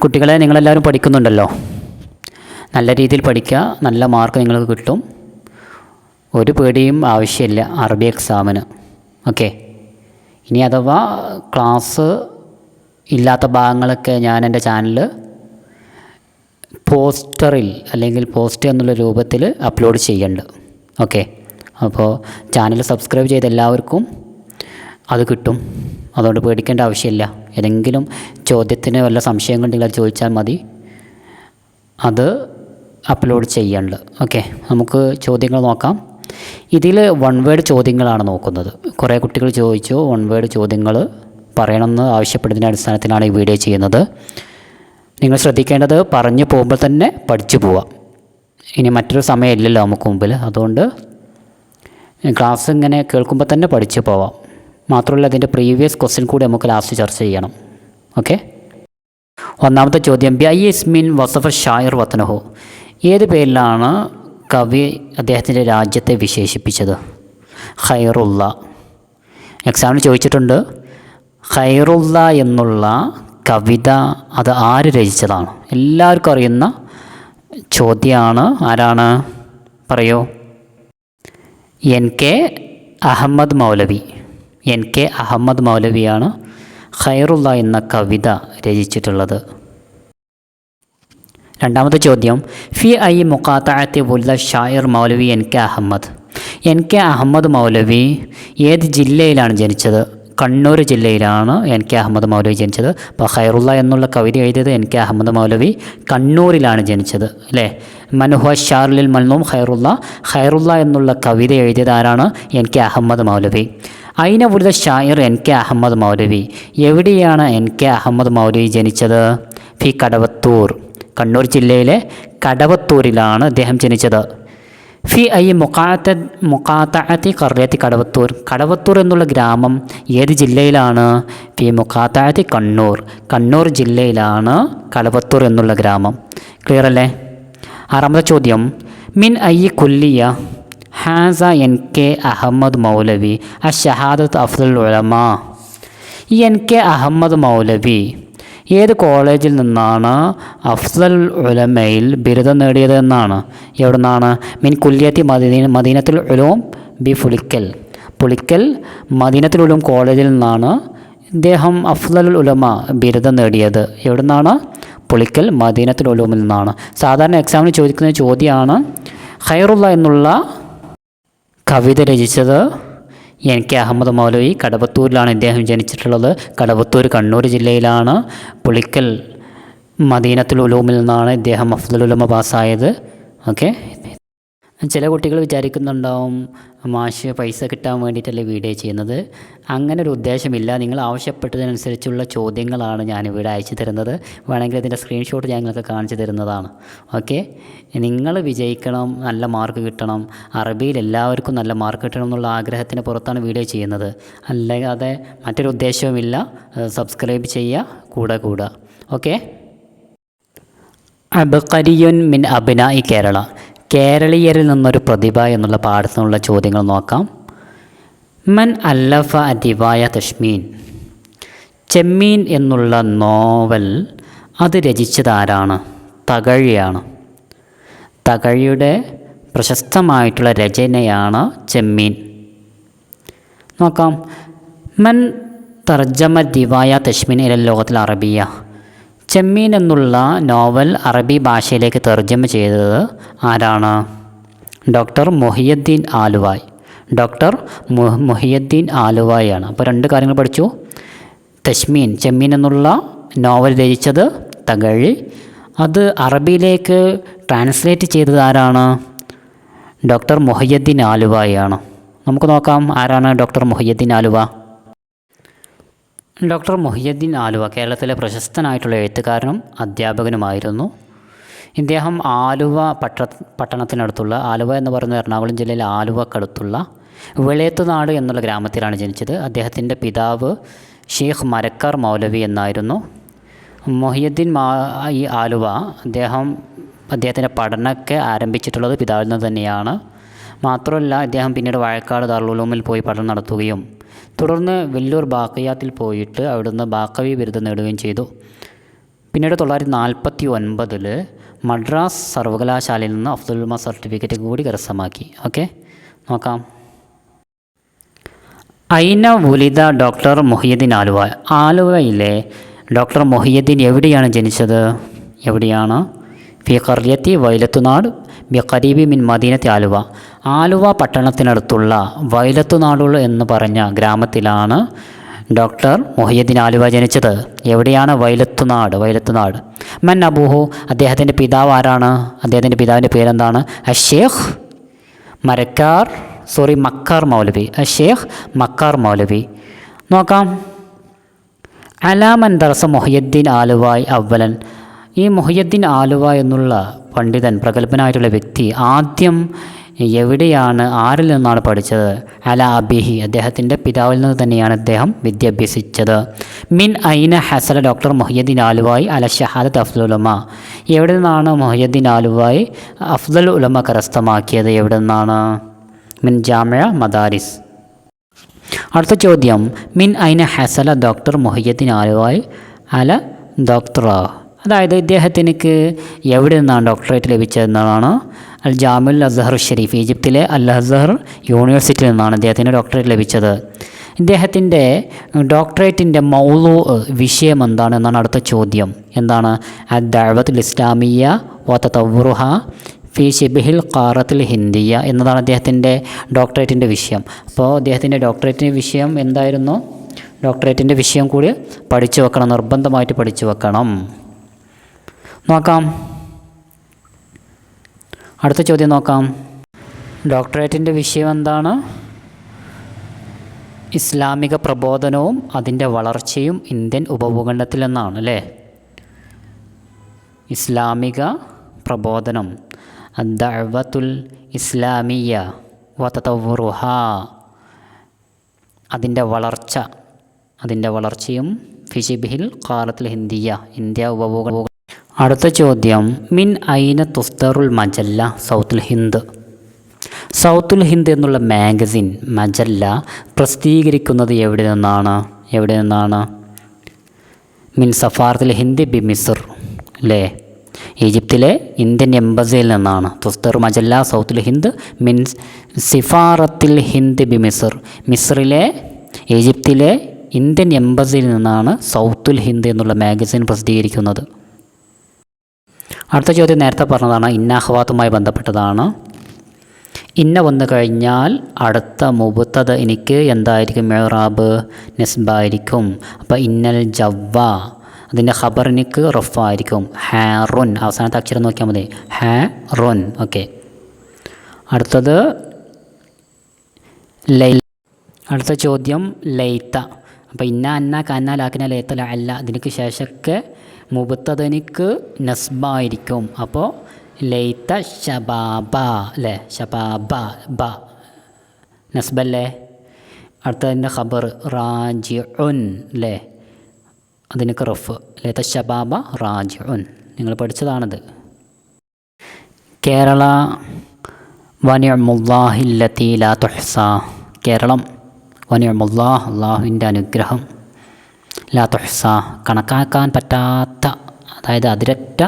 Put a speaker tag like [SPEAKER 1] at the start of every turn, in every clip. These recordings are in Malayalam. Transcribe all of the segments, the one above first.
[SPEAKER 1] കുട്ടികളെ, നിങ്ങളെല്ലാവരും പഠിക്കുന്നുണ്ടല്ലോ. നല്ല രീതിയിൽ പഠിക്കുക, നല്ല മാർക്ക് നിങ്ങൾക്ക് കിട്ടും. ഒരു പേടിയും ആവശ്യമില്ല അറബി എക്സാമിന്. ഓക്കെ. ഇനി അഥവാ ക്ലാസ് ഇല്ലാത്ത ഭാഗങ്ങളൊക്കെ ഞാൻ എൻ്റെ ചാനലിൽ പോസ്റ്ററിൽ അല്ലെങ്കിൽ പോസ്റ്റ് എന്നുള്ള രൂപത്തിൽ അപ്ലോഡ് ചെയ്യുന്നുണ്ട്. ഓക്കെ. അപ്പോൾ ചാനൽ സബ്സ്ക്രൈബ് ചെയ്ത എല്ലാവർക്കും അത് കിട്ടും. അതുകൊണ്ട് പേടിക്കേണ്ട ആവശ്യമില്ല. ഏതെങ്കിലും ചോദ്യത്തിന് വല്ല സംശയങ്ങളുണ്ടെങ്കിൽ അത് ചോദിച്ചാൽ മതി, അത് അപ്ലോഡ് ചെയ്യുന്നുണ്ട്. ഓക്കെ. നമുക്ക് ചോദ്യങ്ങൾ നോക്കാം. ഇതിൽ വൺ വേർഡ് ചോദ്യങ്ങളാണ് നോക്കുന്നത്. കുറേ കുട്ടികൾ ചോദിച്ചു വൺ വേർഡ് ചോദ്യങ്ങൾ പറയണമെന്ന് ആവശ്യപ്പെടുന്നതിൻ്റെ അടിസ്ഥാനത്തിലാണ് ഈ വീഡിയോ ചെയ്യുന്നത്. നിങ്ങൾ ശ്രദ്ധിക്കേണ്ടത് പറഞ്ഞു പോകുമ്പോൾ തന്നെ പഠിച്ചു പോവാം. ഇനി മറ്റൊരു സമയമില്ലല്ലോ നമുക്ക് മുമ്പിൽ. അതുകൊണ്ട് ക്ലാസ് ഇങ്ങനെ കേൾക്കുമ്പോൾ തന്നെ പഠിച്ചു പോവാം. മാത്രമല്ല അതിൻ്റെ പ്രീവിയസ് ക്വസ്റ്റ്യൻ കൂടി നമുക്ക് ലാസ്റ്റ് ചർച്ച ചെയ്യണം. ഓക്കെ. ഒന്നാമത്തെ ചോദ്യം, ബി ഐ ഇസ്മിൻ വസഫ ഷായർ വത്തനഹു. ഏത് പേരിലാണ് കവി അദ്ദേഹത്തിൻ്റെ രാജ്യത്തെ വിശേഷിപ്പിച്ചത്? ഖൈറുള്ള. എക്സാമിന് ചോദിച്ചിട്ടുണ്ട്. ഖൈറുള്ള എന്നുള്ള കവിത അത് ആര് രചിച്ചതാണ്? എല്ലാവർക്കും അറിയുന്ന ചോദ്യമാണ്. ആരാണ്? പറയൂ. എൻ.കെ. അഹമ്മദ് മൗലവി. എൻ.കെ. അഹമ്മദ് മൗലവിയാണ് ഖൈറുള്ള എന്ന കവിത രചിച്ചിട്ടുള്ളത്. രണ്ടാമത്തെ ചോദ്യം, ഫി ഐ മുഖാത്തഅത്തി വുൽദ ഷായർ മൗലവി എൻ.കെ. അഹമ്മദ്. എൻ.കെ. അഹമ്മദ് മൗലവി ഏത് ജില്ലയിലാണ് ജനിച്ചത്? കണ്ണൂർ ജില്ലയിലാണ് എൻ.കെ. അഹമ്മദ് മൗലവി ജനിച്ചത്. അപ്പോൾ ഖൈറുള്ള എന്നുള്ള കവിത എഴുതിയത് എൻ.കെ. അഹമ്മദ് മൗലവി കണ്ണൂരിലാണ് ജനിച്ചത്, അല്ലേ? മൻഹുവ ഷാറിൽ മൽനൂം ഖൈറുള്ള. ഖൈറുള്ള എന്നുള്ള കവിത എഴുതിയത് ആരാണ്? എൻ.കെ. അഹമ്മദ് മൗലവി. ഐന വുൽദ ഷായർ എൻ.കെ. അഹമ്മദ് മൗലവി. എവിടെയാണ് എൻ.കെ. അഹമ്മദ് മൗലവി ജനിച്ചത്? ഫി കടവത്തൂർ. കണ്ണൂർ ജില്ലയിലെ കടവത്തൂരിലാണ് അദ്ദേഹം ജനിച്ചത്. ഫി ഐ മുഖാത്തഅത്തി ഖർയത്തി കടവത്തൂർ. കടവത്തൂർ എന്നുള്ള ഗ്രാമം ഏത് ജില്ലയിലാണ്? ഫി മുഖാത്തഅത്തി കണ്ണൂർ. കണ്ണൂർ ജില്ലയിലാണ് കടവത്തൂർ എന്നുള്ള ഗ്രാമം. ക്ലിയർ അല്ലേ? ആറാമത്തെ ചോദ്യം, മിൻ ഐ കുല്ലിയ ഹാസ എൻ.കെ. അഹമ്മദ് മൗലവി അഷഹാദത്ത് അഫ്ദൽ ഉലമാ. ഈ എൻ.കെ. അഹമ്മദ് മൗലവി ഏത് കോളേജിൽ നിന്നാണ് അഫ്ദൽ ഉലമയിൽ ബിരുദം നേടിയത് എന്നാണ്? എവിടെ നിന്നാണ്? മിൻ കുല്യത്തി മദീനത്തുൽ ഉലൂം ബി പുളിക്കൽ. പുളിക്കൽ മദീനത്തുൽ ഉലൂം കോളേജിൽ നിന്നാണ് ഇദ്ദേഹം അഫ്ദൽ ഉലമ ബിരുദം നേടിയത്. എവിടെ നിന്നാണ്? പുളിക്കൽ മദീനത്തുൽ ഉലൂമിൽ നിന്നാണ്. സാധാരണ എക്സാമിന് ചോദിക്കുന്ന ചോദ്യമാണ്. ഖൈറുള്ള എന്നുള്ള കവിത രചിച്ചത് എൻ.കെ. അഹമ്മദ് മൗലവി. കടവത്തൂരിലാണ് ഇദ്ദേഹം ജനിച്ചിട്ടുള്ളത്. കടവത്തൂർ കണ്ണൂർ ജില്ലയിലാണ്. പുളിക്കൽ മദീനത്തുൽ ഉലൂമിൽ നിന്നാണ് ഇദ്ദേഹം അഫ്ദൽ ഉലമ പാസ്സായത്. ഓക്കെ. ചില കുട്ടികൾ വിചാരിക്കുന്നുണ്ടാവും, മാഷ് പൈസ കിട്ടാൻ വേണ്ടിയിട്ടല്ലേ വീഡിയോ ചെയ്യുന്നത്. അങ്ങനെ ഒരു ഉദ്ദേശമില്ല. നിങ്ങൾ ആവശ്യപ്പെട്ടതിനനുസരിച്ചുള്ള ചോദ്യങ്ങളാണ് ഞാനിവിടെ അയച്ചു തരുന്നത്. വേണമെങ്കിൽ ഇതിൻ്റെ സ്ക്രീൻഷോട്ട് ഞാൻ നിങ്ങൾക്ക് കാണിച്ചു തരുന്നതാണ്. ഓക്കെ. നിങ്ങൾ വിജയിക്കണം, നല്ല മാർക്ക് കിട്ടണം, അറബിയിൽ എല്ലാവർക്കും നല്ല മാർക്ക് കിട്ടണം എന്നുള്ള ആഗ്രഹത്തിന് പുറത്താണ് വീഡിയോ ചെയ്യുന്നത്. അല്ലാതെ മറ്റൊരു ഉദ്ദേശവുമില്ല. സബ്സ്ക്രൈബ് ചെയ്യുക, കൂടെ കൂടുക. ഓക്കെ. അബ്ഖരിയുൻ മിൻ അബ്നാഇ കേരള. കേരളീയരിൽ നിന്നൊരു പ്രതിഭ എന്നുള്ള പാഠത്തിൽ നിന്നുള്ള ചോദ്യങ്ങൾ നോക്കാം. മൻ അല്ലഫ ദിവായ തഷ്മീൻ. ചെമ്മീൻ എന്നുള്ള നോവൽ അത് രചിച്ചത് ആരാണ്? തകഴിയാണ്. തകഴിയുടെ പ്രശസ്തമായിട്ടുള്ള രചനയാണ് ചെമ്മീൻ. നോക്കാം. മൻ തർജമ ദിവായ തഷ്മീൻ ഇല ലോകത്തിൽ അറബിയ. ചെമ്മീൻ എന്നുള്ള നോവൽ അറബി ഭാഷയിലേക്ക് തർജ്ജമ ചെയ്തത് ആരാണ്? ഡോക്ടർ മുഹിയുദ്ദീൻ ആലുവായ്. ഡോക്ടർ മുഹിയുദ്ദീൻ ആലുവായാണ്. അപ്പോൾ രണ്ട് കാര്യങ്ങൾ പഠിച്ചു. തഷ്മീൻ, ചെമ്മീൻ എന്നുള്ള നോവൽ രചിച്ചത് തകഴി. അത് അറബിയിലേക്ക് ട്രാൻസ്ലേറ്റ് ചെയ്തത് ആരാണ്? ഡോക്ടർ മുഹിയുദ്ദീൻ ആലുവായാണ്. നമുക്ക് നോക്കാം ആരാണ് ഡോക്ടർ മുഹിയുദ്ദീൻ ആലുവ. ഡോക്ടർ മുഹിയുദ്ദീൻ ആലുവ കേരളത്തിലെ പ്രശസ്തനായിട്ടുള്ള എഴുത്തുകാരനും അധ്യാപകനുമായിരുന്നു. ഇദ്ദേഹം ആലുവ പട്ടണത്തിനടുത്തുള്ള, ആലുവ എന്ന് പറയുന്നത് എറണാകുളം ജില്ലയിലെ ആലുവക്കടുത്തുള്ള വെളിയത്തുനാട് എന്നുള്ള ഗ്രാമത്തിലാണ് ജനിച്ചത്. അദ്ദേഹത്തിൻ്റെ പിതാവ് ഷെയ്ഖ് മരക്കാർ മൗലവി എന്നായിരുന്നു. മുഹിയുദ്ദീൻ ഈ ആലുവ അദ്ദേഹത്തിൻ്റെ പഠനമൊക്കെ ആരംഭിച്ചിട്ടുള്ളത് പിതാവിൽ നിന്ന് തന്നെയാണ്. മാത്രമല്ല ഇദ്ദേഹം പിന്നീട് വാഴക്കാട് ദാറുൽ ഉലൂമിൽ പോയി പഠനം നടത്തുകയും തുടർന്ന് വെല്ലൂർ ബാഖിയാത്തിൽ പോയിട്ട് അവിടുന്ന് ബാഖവി ബിരുദം നേടുകയും ചെയ്തു. പിന്നീട് 1949 മദ്രാസ് സർവകലാശാലയിൽ നിന്ന് അഫ്ദൽ ഉലമ സർട്ടിഫിക്കറ്റ് കൂടി കരസ്ഥമാക്കി. ഓക്കെ, നോക്കാം. ഐന വുലിദ ഡോക്ടർ മുഹിയുദ്ദീൻ ആലുവ. ആലുവയിലെ ഡോക്ടർ മുഹിയുദ്ദീൻ എവിടെയാണ് ജനിച്ചത്? എവിടെയാണ്? ഫി ഖർയത്തി വൈലത്തുനാട് ബി ഖരീബി മിൻ മദീനത്തി ആലുവ. ആലുവ പട്ടണത്തിനടുത്തുള്ള വൈലത്തുനാടുകൾ എന്ന് പറഞ്ഞ ഗ്രാമത്തിലാണ് ഡോക്ടർ മുഹിയുദ്ദീൻ ആലുവ ജനിച്ചത്. എവിടെയാണ്? വൈലത്തുനാട്. മൻ അബൂഹു. അദ്ദേഹത്തിൻ്റെ പിതാവ് ആരാണ്? അദ്ദേഹത്തിൻ്റെ പിതാവിൻ്റെ പേരെന്താണ്? മക്കാർ മൗലവി. ഷേഖ് മക്കാർ മൗലവി. നോക്കാം. അലാമൻ ദർസ മുഹിയുദ്ദീൻ ആലുവായ് അവലൻ. ഈ മുഹിയുദ്ദീൻ ആലുവ എന്നുള്ള പണ്ഡിതൻ, പ്രഗത്ഭനായിട്ടുള്ള വ്യക്തി ആദ്യം എവിടെയാണ്, ആരിൽ നിന്നാണ് പഠിച്ചത്? അല അബിഹി. അദ്ദേഹത്തിൻ്റെ പിതാവിൽ നിന്ന് തന്നെയാണ് അദ്ദേഹം വിദ്യ അഭ്യസിച്ചത്. മിൻ ഐന ഹസല ഡോക്ടർ മുഹിയുദ്ദീൻ ആലുവായി അല ഷഹാദത്ത് അഫ്ദൽ ഉലമ. എവിടെ നിന്നാണ് മുഹിയുദ്ദീൻ ആലുവായി അഫ്ദൽ ഉലമ കരസ്ഥമാക്കിയത്? എവിടെ നിന്നാണ്? മിൻ ജാമിഅ മദാരിസ്. അടുത്ത ചോദ്യം, മിൻ ഐന ഹസല ഡോക്ടർ മുഹിയുദ്ദീൻ ആലുവായി അല ഡോക്ടറ. അതായത് ഇദ്ദേഹത്തിനക്ക് എവിടെ നിന്നാണ് ഡോക്ടറേറ്റ് ലഭിച്ചതെന്നാണ്? അൽ ജാമിഉൽ അസ്ഹർ ഷരീഫ്, ഈജിപ്തിലെ അൽ അസ്ഹർ യൂണിവേഴ്സിറ്റിയിൽ നിന്നാണ് അദ്ദേഹത്തിന് ഡോക്ടറേറ്റ് ലഭിച്ചത്. ഇദ്ദേഹത്തിൻ്റെ ഡോക്ടറേറ്റിൻ്റെ വിഷയം എന്താണെന്നാണ് അടുത്ത ചോദ്യം. എന്താണ്? അദ്ദഅവത്തുൽ ഇസ്ലാമിയ്യ വ തതവ്വുറുഹ ഫി ഷിബ്ഹിൽ ഖാറത്തിൽ ഹിന്ദിയ എന്നതാണ് അദ്ദേഹത്തിൻ്റെ ഡോക്ടറേറ്റിൻ്റെ വിഷയം. അപ്പോൾ അദ്ദേഹത്തിൻ്റെ ഡോക്ടറേറ്റിൻ്റെ വിഷയം എന്തായിരുന്നു? ഡോക്ടറേറ്റിൻ്റെ വിഷയം കൂടി പഠിച്ചു വെക്കണം, നിർബന്ധമായിട്ട് പഠിച്ചു വെക്കണം. നോക്കാം, അടുത്ത ചോദ്യം നോക്കാം. ഡോക്ടറേറ്റിൻ്റെ വിഷയം എന്താണ്? ഇസ്ലാമിക പ്രബോധനവും അതിൻ്റെ വളർച്ചയും ഇന്ത്യൻ ഉപഭൂഖണ്ഡത്തിൽ എന്നാണ് അല്ലേ? ഇസ്ലാമിക പ്രബോധനം, അദ്ദഅവത്തുൽ ഇസ്ലാമിയ്യ വ തതവ്വുറുഹ, അതിൻ്റെ വളർച്ചയും ഫി ഷിബ്ഹിൽ ഖാറത്തിൽ ഹിന്ദിയ, ഇന്ത്യ ഉപഭൂഖണ്ഡം. അടുത്ത ചോദ്യം, മിൻ ഐന തുസ്ദറുൽ മജല്ല സൗത്തുൽ ഹിന്ദ്. സൗത്തുൽ ഹിന്ദ് എന്നുള്ള മാഗസിൻ, മജല്ല പ്രസിദ്ധീകരിക്കുന്നത് എവിടെ നിന്നാണ്? മിൻ സഫാറത്തുൽ ഹിന്ദ് ബി മിസ്ർ അല്ലേ? ഈജിപ്തിലെ ഇന്ത്യൻ എംബസിയിൽ നിന്നാണ്. തുസ്ദർ മജല്ല സൗത്തുൽ ഹിന്ദ് മിൻ സിഫാറത്തിൽ ഹിന്ദ് ബി മിസ്ർ. ഈജിപ്തിലെ ഇന്ത്യൻ എംബസിയിൽ നിന്നാണ് സൗത്തുൽ ഹിന്ദ് എന്നുള്ള മാഗസിൻ പ്രസിദ്ധീകരിക്കുന്നത്. അടുത്ത ചോദ്യം നേരത്തെ പറഞ്ഞതാണ്, ഇന്ന അഖ്വാത്തുമായി ബന്ധപ്പെട്ടതാണ്. ഇന്ന വന്നു കഴിഞ്ഞാൽ അടുത്ത മുബത്തദ എനിക്ക് എന്തായിരിക്കും? ഇഅ്റാബ് നസ്ബായിരിക്കും. അപ്പോൾ ഇന്നൽ ജവ്വ, അതിൻ്റെ ഖബറിനിക്ക് റഫായിരിക്കും. ഹാറുൻ, അവസാനത്തെ അക്ഷരം നോക്കിയാൽ മതി, ഹാറുൻ. ഓക്കെ, അടുത്തത് അടുത്ത ചോദ്യം ലൈത്ത. അപ്പോൾ ഇന്ന അന്ന കന്ന ലാക്കിന ലൈത്ത അല്ല, അതിനക്ക് ശേഷമൊക്കെ മുബത്തദനിക്ക് നസ്ബായിരിക്കും. അപ്പോൾ ലൈത്ത ഷബാബ അല്ലേ? ഷബാബ ബ നസ്ബല്ലേ? അടുത്തതിൻ്റെ ഖബർ റാജിഉൻ അല്ലേ? അതിനക്ക് റഫ്, ലൈത്ത ഷബാബ റാജിഉൻ. നിങ്ങൾ പഠിച്ചതാണത്. കേരള വനിഅമുല്ലാഹില്ലത്തി ലാ തുഹ്സ. കേരളം വനിഅമുല്ലാഹ്, അള്ളാഹുവിൻ്റെ അനുഗ്രഹം, ലാ തുഹ്സ കണക്കാക്കാൻ പറ്റാത്ത, അതായത് അതിരറ്റ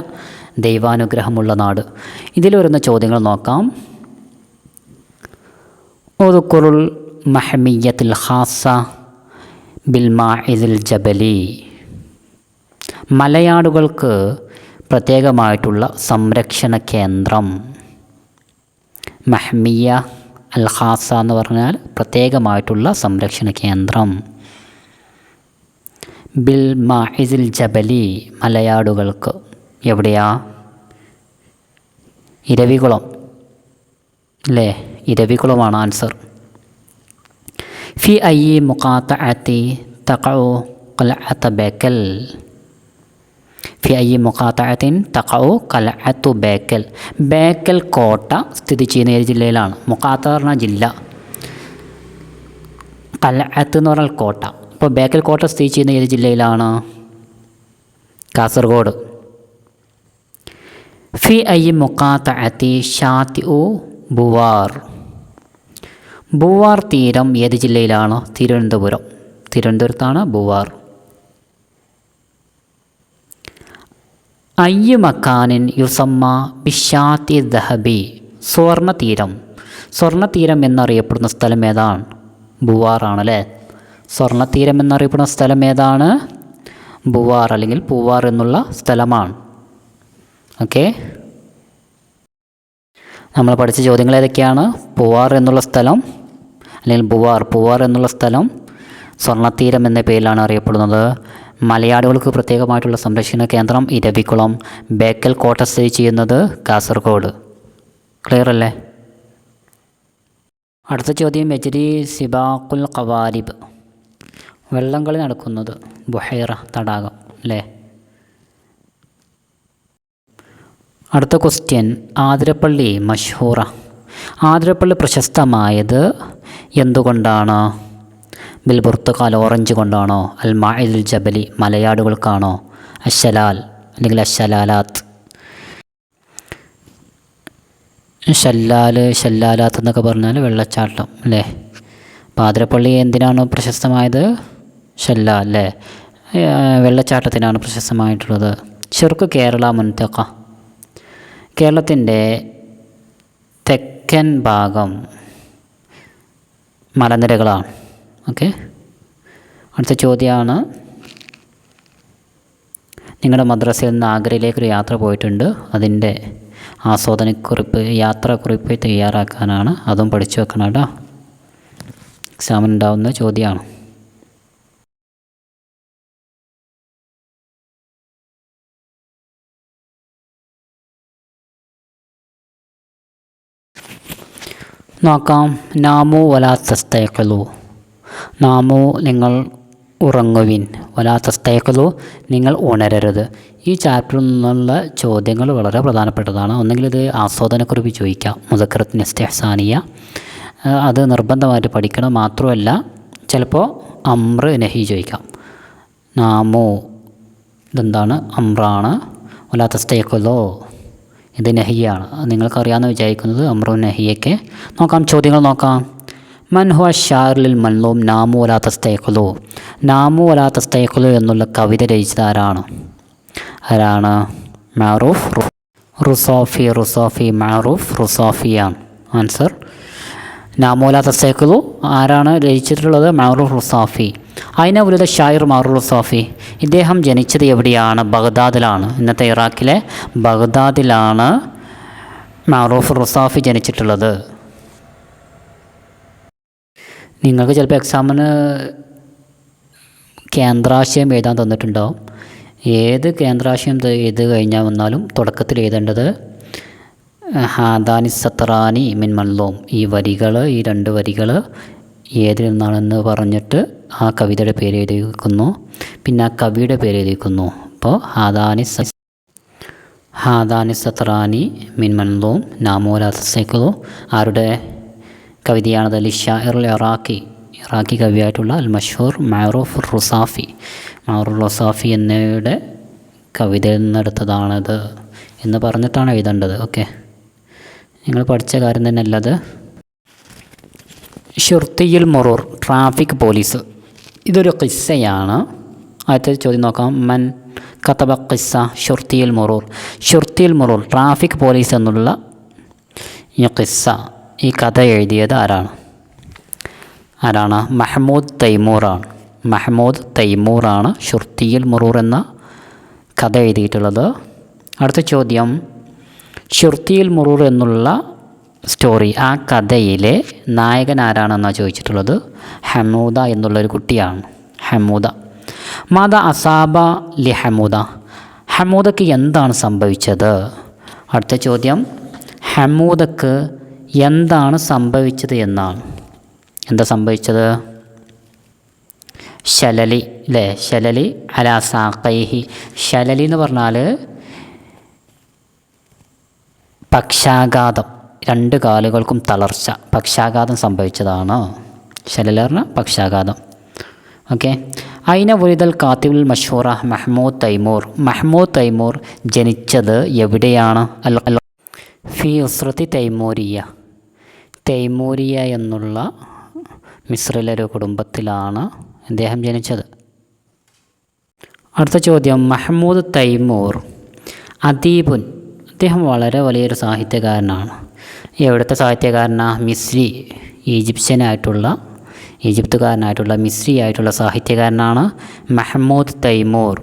[SPEAKER 1] ദൈവാനുഗ്രഹമുള്ള നാട്. ഇതിൽ വരുന്ന ചോദ്യങ്ങൾ നോക്കാം. ഉദ്കുറുൽ മഹ്മിയ്യത്തുൽ ഖാസ ബിൽ മാഇസിൽ ജബലി. മലയാടുകൾക്ക് പ്രത്യേകമായിട്ടുള്ള സംരക്ഷണ കേന്ദ്രം. മഹ്മിയ അൽ ഖാസ എന്ന് പറഞ്ഞാൽ പ്രത്യേകമായിട്ടുള്ള സംരക്ഷണ കേന്ദ്രം. ബിൽ മാഇസിൽ ജബലി, മലയാടുകൾക്ക് എവിടെയാ? ഇരവികുളം അല്ലേ? ഇരവികുളമാണ് ആൻസർ. ഫി ഐ മുഖാത്തഅത്തി തഖഉ ഖൽഅത ബേക്കൽ. ഫി ഐ മുഖാത്തഅത്തിൻ തഖഉ ഖൽഅതു ബേക്കൽ. ബേക്കൽ കോട്ട സ്ഥിതി ചെയ്യുന്ന ഏത് ജില്ലയിലാണ്? മുഖാത്ത പറഞ്ഞാൽ ജില്ല, ഖൽഅത്ത് എന്ന് പറഞ്ഞാൽ കോട്ട. അപ്പോൾ ബേക്കൽ കോട്ട സ്ഥിതി ചെയ്യുന്ന ഏത് ജില്ലയിലാണ്? കാസർഗോഡ്. ഫി ഐ മുഖാത്തഅത്തി ഷാത്തിഉ ബുവാർ. ബുവാർ തീരം ഏത് ജില്ലയിലാണ്? തിരുവനന്തപുരത്താണ് ബുവാർ. അയ്യു മക്കാനിൻ യുസമ്മ ബിഷാത്തി ദഹബി. സ്വർണ്ണതീരം എന്നറിയപ്പെടുന്ന സ്ഥലം ഏതാണ്? ബുവാറാണ് അല്ലേ. സ്വർണ്ണതീരം എന്നറിയപ്പെടുന്ന സ്ഥലം ഏതാണ്? ബുവാർ അല്ലെങ്കിൽ പൂവാർ എന്നുള്ള സ്ഥലമാണ്. ഓക്കെ, നമ്മൾ പഠിച്ച ചോദ്യങ്ങൾ ഏതൊക്കെയാണ്? പൂവാർ എന്നുള്ള സ്ഥലം അല്ലെങ്കിൽ പൂവാർ എന്നുള്ള സ്ഥലം സ്വർണ്ണതീരം എന്ന പേരിലാണ് അറിയപ്പെടുന്നത്. മലയാളികൾക്ക് പ്രത്യേകമായിട്ടുള്ള സംരക്ഷണ കേന്ദ്രം ഇരവികുളം. ബേക്കൽ കോട്ട സ്ഥിതി ചെയ്യുന്നത് കാസർഗോഡ്. ക്ലിയർ അല്ലേ? അടുത്ത ചോദ്യം യജ്രി സിബാഖുൽ ഖവാലിബ്. വെള്ളംകളി നടക്കുന്നത് ബുഹൈറ തടാകം അല്ലേ. അടുത്ത ക്വസ്റ്റ്യൻ ആതിരപ്പള്ളി മഷ്ഹൂറ. ആതിരപ്പള്ളി പ്രശസ്തമായത് എന്തുകൊണ്ടാണ്? ബിൽ ബുർത്തുകാൽ ഓറഞ്ച് കൊണ്ടാണോ? അൽ മാഇദുൽ ജബലി മലയാടുകൾക്കാണോ? അശലാൽ അല്ലെങ്കിൽ അശലാലാത്ത്. ഷല്ലാലാത്ത് എന്നൊക്കെ പറഞ്ഞാൽ വെള്ളച്ചാട്ടം അല്ലേ. അപ്പോൾ ആതിരപ്പള്ളി എന്തിനാണ് പ്രശസ്തമായത്? ഷല്ലാൽ അല്ലേ, വെള്ളച്ചാട്ടത്തിനാണ് പ്രശസ്തമായിട്ടുള്ളത്. ഷിർക്ക് കേരള മുൻതഖ. കേരളത്തിൻ്റെ തെക്കൻ ഭാഗം മലനിരകളാണ്. ഓക്കെ, അടുത്ത ചോദ്യമാണ് നിങ്ങളുടെ മദ്രസയിൽ നിന്ന് ആഗ്രയിലേക്കൊരു യാത്ര പോയിട്ടുണ്ട്. അതിൻ്റെ ആസ്വാദനക്കുറിപ്പ് യാത്രാക്കുറിപ്പ് തയ്യാറാക്കാനാണ്. അതും പഠിച്ചു വെക്കണം കേട്ടോ, എക്സാമിന് ഉണ്ടാവുന്ന ചോദ്യമാണ്. നോക്കാം. നാമു വലാ തസ്തയഖിലു. നാമു നിങ്ങൾ ഉറങ്ങുവിൻ, വലാ തസ്തയഖിലു നിങ്ങൾ ഉണരരുത്. ഈ ചാപ്റ്ററിൽ നിന്നുള്ള ചോദ്യങ്ങൾ വളരെ പ്രധാനപ്പെട്ടതാണ്. ഒന്നെങ്കിൽ ഇത് ആസ്വാദനക്കുറിപ്പ് ചോദിക്കാം, മുദക്കറത്ത് ഇസ്തിഹ്സാനിയ, അത് നിർബന്ധമായിട്ട് പഠിക്കണം. മാത്രമല്ല ചിലപ്പോൾ അമ്ര നഹി ചോദിക്കാം. നാമു ഇതെന്താണ്? അമ്രാണ്. വലാ തസ്തയഖിലു ഇത് നഹിയാണ്. നിങ്ങൾക്കറിയാമെന്ന് വിചാരിക്കുന്നത് അമ്രു നഹിയൊക്കെ. നോക്കാം, ചോദ്യങ്ങൾ നോക്കാം. മൻ ഹുവ ഷാഇറുൽ മൻലൂം നാമു വലാ തസ്തയഖിലു. നാമു വലാ തസ്തയഖിലു എന്നുള്ള കവിത രചിച്ചത് ആരാണ്? മഅറൂഫ് റുസോഫി. മഅറൂഫ് റുസോഫിയാണ് ആൻസർ. നാമു വലാ തസ്തയഖിലു ആരാണ് രചിച്ചിട്ടുള്ളത്? മഅറൂഫ് റുസോഫി. അയിന ഉലിദ ഷായിർ മഅറൂഫ് റുസോഫി. ഇദ്ദേഹം ജനിച്ചത് എവിടെയാണ്? ബഗ്ദാദിലാണ്. ഇന്നത്തെ ഇറാഖിലെ ബഗ്ദാദിലാണ് മഅറൂഫ് റുസോഫി ജനിച്ചിട്ടുള്ളത്. നിങ്ങൾക്ക് ചിലപ്പോൾ എക്സാമിന് കേന്ദ്രാശയം എഴുതാൻ തന്നിട്ടുണ്ടാവും. ഏത് കേന്ദ്രാശയം എഴുതി കഴിഞ്ഞാൽ വന്നാലും തുടക്കത്തിൽ എഴുതേണ്ടത് ഹാദാനി സത്രാനി മിൻ മൻലൂം. ഈ രണ്ട് വരികൾ ഏതിൽ നിന്നാണെന്ന് പറഞ്ഞിട്ട് ആ കവിതയുടെ പേര് എഴുതി വയ്ക്കുന്നു, പിന്നെ ആ കവിയുടെ പേര് എഴുതി വയ്ക്കുന്നു. അപ്പോൾ ഹാദാനി സത്രാനി മിൻ മൻലൂം നാമു വലാ തസ്തയഖിലു ആരുടെ കവിതയാണത്? ലിഷാഇറുൽ ഇറാഖി കവിയായിട്ടുള്ള അൽ മഷ്ഹൂർ മഅറൂഫ് റുസാഫി എന്നിവയുടെ കവിതയിൽ നിന്നെടുത്തതാണത് എന്ന് പറഞ്ഞിട്ടാണ് എഴുതേണ്ടത്. ഓക്കെ, നിങ്ങൾ പഠിച്ച കാര്യം തന്നെ അല്ലത്. ഷുർത്തിയുൽ മുറൂർ ട്രാഫിക് പോലീസ്. ഇതൊരു ഖിസ്സയാണ്. ആദ്യത്തെ ചോദ്യം നോക്കാം. മൻ കതബ ഖിസ്സ ഷുർത്തിയുൽ മുറൂർ ട്രാഫിക് പോലീസ് എന്നുള്ള ഈ ഖിസ്സ, ഈ കഥ എഴുതിയത് ആരാണ്? മഹ്മൂദ് തൈമൂറാണ് ഷുർത്തിയുൽ മുറൂർ എന്ന കഥ എഴുതിയിട്ടുള്ളത്. അടുത്ത ചോദ്യം, ഷുർത്തിയുൽ മുറൂർ എന്നുള്ള സ്റ്റോറി, ആ കഥയിലെ നായകൻ ആരാണെന്നാണ് ചോദിച്ചിട്ടുള്ളത്? ഹമൂദ എന്നുള്ളൊരു കുട്ടിയാണ്. ഹമൂദ. മാത അസാബ ലി ഹമൂദക്ക് എന്താണ് സംഭവിച്ചത്? അടുത്ത ചോദ്യം, ഹമൂദക്ക് എന്താണ് സംഭവിച്ചത് എന്നാണ്. എന്താ സംഭവിച്ചത്? ശലലി അല്ലേ, ശലലി അലാ സാഖൈഹി. ശലലി എന്ന് പറഞ്ഞാൽ പക്ഷാഘാതം, രണ്ട് കാലുകൾക്കും തളർച്ച, പക്ഷാഘാതം സംഭവിച്ചതാണ്. ശലല പറഞ്ഞാൽ പക്ഷാഘാതം. ഓക്കെ. അയിന ഉലിദൽ കാത്തിബുൽ മഷ്ഹൂറ മഹ്മൂദ് തൈമൂർ ജനിച്ചത് എവിടെയാണ്? ഫി ഉസ്രത്തി തൈമൂരിയ എന്നുള്ള മിസ്രിലെ ഒരു കുടുംബത്തിലാണ് അദ്ദേഹം ജനിച്ചത്. അടുത്ത ചോദ്യം, മഹ്മൂദ് തൈമൂർ അദീബുൻ, അദ്ദേഹം വളരെ വലിയൊരു സാഹിത്യകാരനാണ്. എവിടുത്തെ സാഹിത്യകാരനാണ്? മിസ്രി, ഈജിപ്തുകാരനായിട്ടുള്ള മിസ്രി ആയിട്ടുള്ള സാഹിത്യകാരനാണ് മഹ്മൂദ് തൈമൂർ.